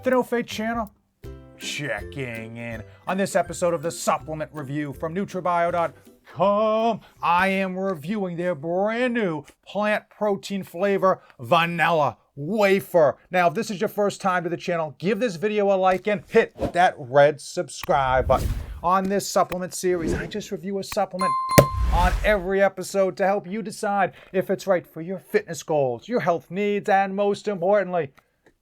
The No Fate channel, checking in. On this episode of the supplement review from NutraBio.com, I am reviewing their brand new plant protein flavor, Vanilla Wafer. Now, if this is your first time to the channel, give this video a like and hit that red subscribe button. On this supplement series, I just review a supplement on every episode to help you decide if it's right for your fitness goals, your health needs, and most importantly,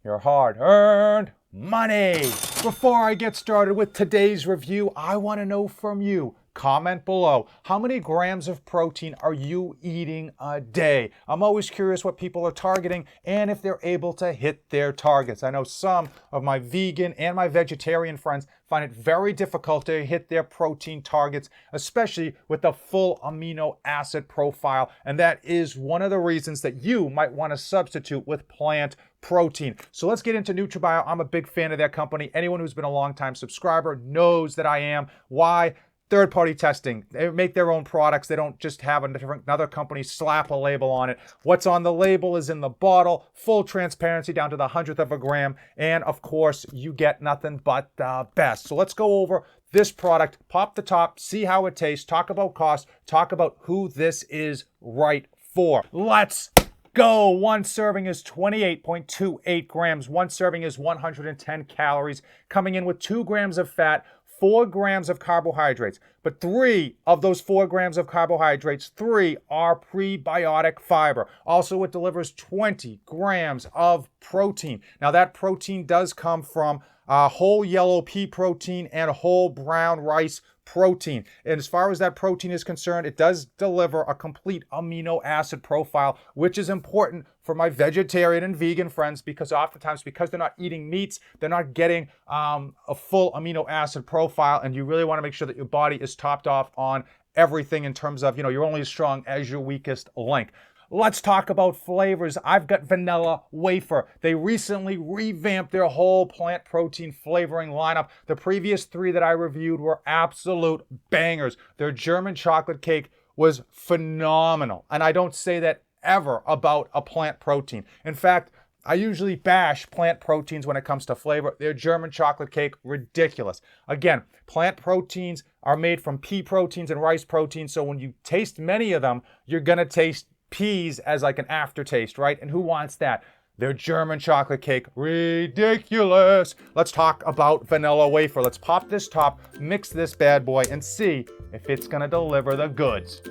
your hard-earned money. Before I get started with today's review, I want to know from you. Comment below. How many grams of protein are you eating a day? I'm always curious what people are targeting and if they're able to hit their targets. I know some of my vegan and my vegetarian friends find it very difficult to hit their protein targets, especially with the full amino acid profile. And that is one of the reasons that you might want to substitute with plant protein. So let's get into NutraBio. I'm a big fan of that company. Anyone who's been a long-time subscriber knows that I am. Why? Third-party testing. They make their own products. They don't just have another company slap a label on it. What's on the label is in the bottle. Full transparency down to the 100th of a gram. And of course, you get nothing but the best. So let's go over this product, pop the top, see how it tastes, talk about cost, talk about who this is right for. Let's go. One serving is 28.28 grams. One serving is 110 calories, coming in with 2 grams of fat, 4 grams of carbohydrates. But 3 of those 4 grams of carbohydrates, 3 are prebiotic fiber. Also, it delivers 20 grams of protein. Now, that protein does come from whole yellow pea protein and whole brown rice protein. And as far as that protein is concerned, it does deliver a complete amino acid profile, which is important for my vegetarian and vegan friends because oftentimes, because they're not eating meats, they're not getting a full amino acid profile, and you really want to make sure that your body is topped off on everything in terms of, you're only as strong as your weakest link. Let's talk about flavors. I've got Vanilla Wafer. They recently revamped their whole plant protein flavoring lineup. The previous 3 that I reviewed were absolute bangers. Their German chocolate cake was phenomenal. And I don't say that ever about a plant protein. In fact, I usually bash plant proteins when it comes to flavor. Their German chocolate cake, ridiculous. Again, plant proteins are made from pea proteins and rice proteins. So when you taste many of them, you're going to taste peas as like an aftertaste, right? And who wants that? Their German chocolate cake, ridiculous. Let's talk about Vanilla Wafer. Let's pop this top, mix this bad boy, and see if it's gonna deliver the goods.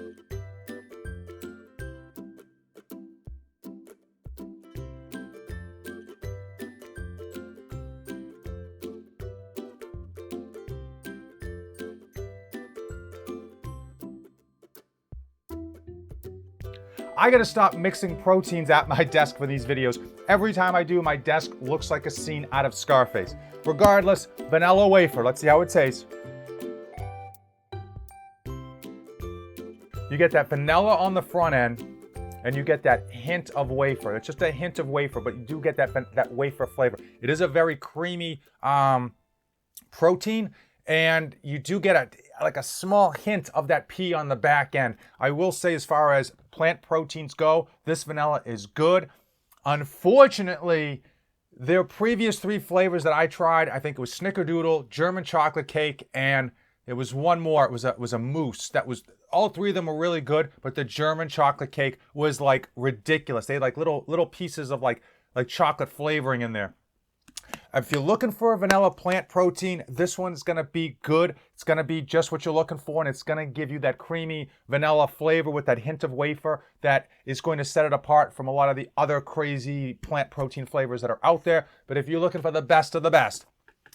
I gotta stop mixing proteins at my desk for these videos. Every time I do, my desk looks like a scene out of Scarface. Regardless, Vanilla Wafer, let's see how it tastes. You get that vanilla on the front end, and you get that hint of wafer. It's just a hint of wafer, but you do get that wafer flavor. It is a very creamy protein, and you do get a small hint of that pea on the back end. I will say, as far as plant proteins go, this vanilla is good. Unfortunately, their previous 3 flavors that I tried, I think it was Snickerdoodle, German chocolate cake, and it was one more. It was a mousse. All 3 of them were really good, but the German chocolate cake was like ridiculous. They had like little pieces of like chocolate flavoring in there. If you're looking for a vanilla plant protein, this one's gonna be good. It's gonna be just what you're looking for, and it's gonna give you that creamy vanilla flavor with that hint of wafer that is going to set it apart from a lot of the other crazy plant protein flavors that are out there. But if you're looking for the best of the best,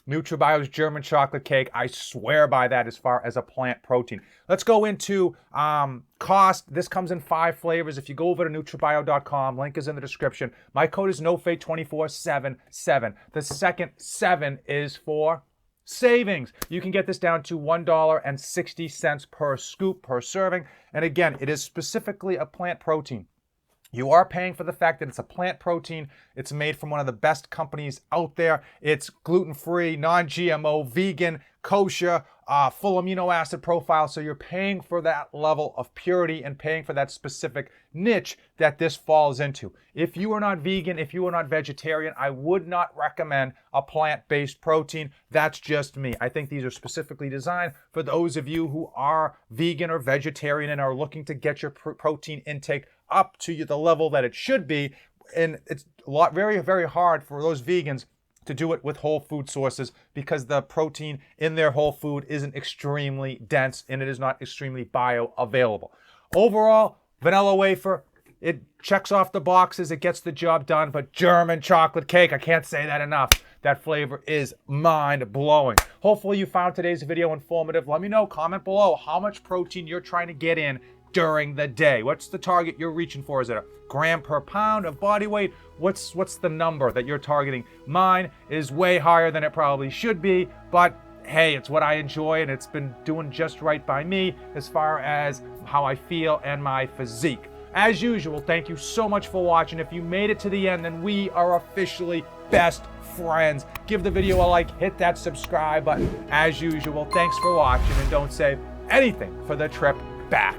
NutraBio's German chocolate cake, I swear by that as far as a plant protein. Let's go into cost. This comes in 5 flavors. If you go over to NutraBio.com, link is in the description. My code is NOFATE2477. The second 7 is for savings. You can get this down to $1.60 per scoop per serving. And again, it is specifically a plant protein. You are paying for the fact that it's a plant protein. It's made from one of the best companies out there. It's gluten-free, non-GMO, vegan, kosher, full amino acid profile. So you're paying for that level of purity and paying for that specific niche that this falls into. If you are not vegan, if you are not vegetarian, I would not recommend a plant-based protein. That's just me. I think these are specifically designed for those of you who are vegan or vegetarian and are looking to get your protein intake up to the level that it should be. And it's very, very hard for those vegans to do it with whole food sources because the protein in their whole food isn't extremely dense and it is not extremely bioavailable. Overall, vanilla wafer, it checks off the boxes, it gets the job done, but German chocolate cake, I can't say that enough. That flavor is mind-blowing. Hopefully you found today's video informative. Let me know, comment below how much protein you're trying to get in during the day. What's the target you're reaching for? Is it a gram per pound of body weight? What's the number that you're targeting? Mine is way higher than it probably should be, but hey, it's what I enjoy and it's been doing just right by me as far as how I feel and my physique. As usual, thank you so much for watching. If you made it to the end, then we are officially best friends. Give the video a like, hit that subscribe button. As usual, thanks for watching and don't save anything for the trip back.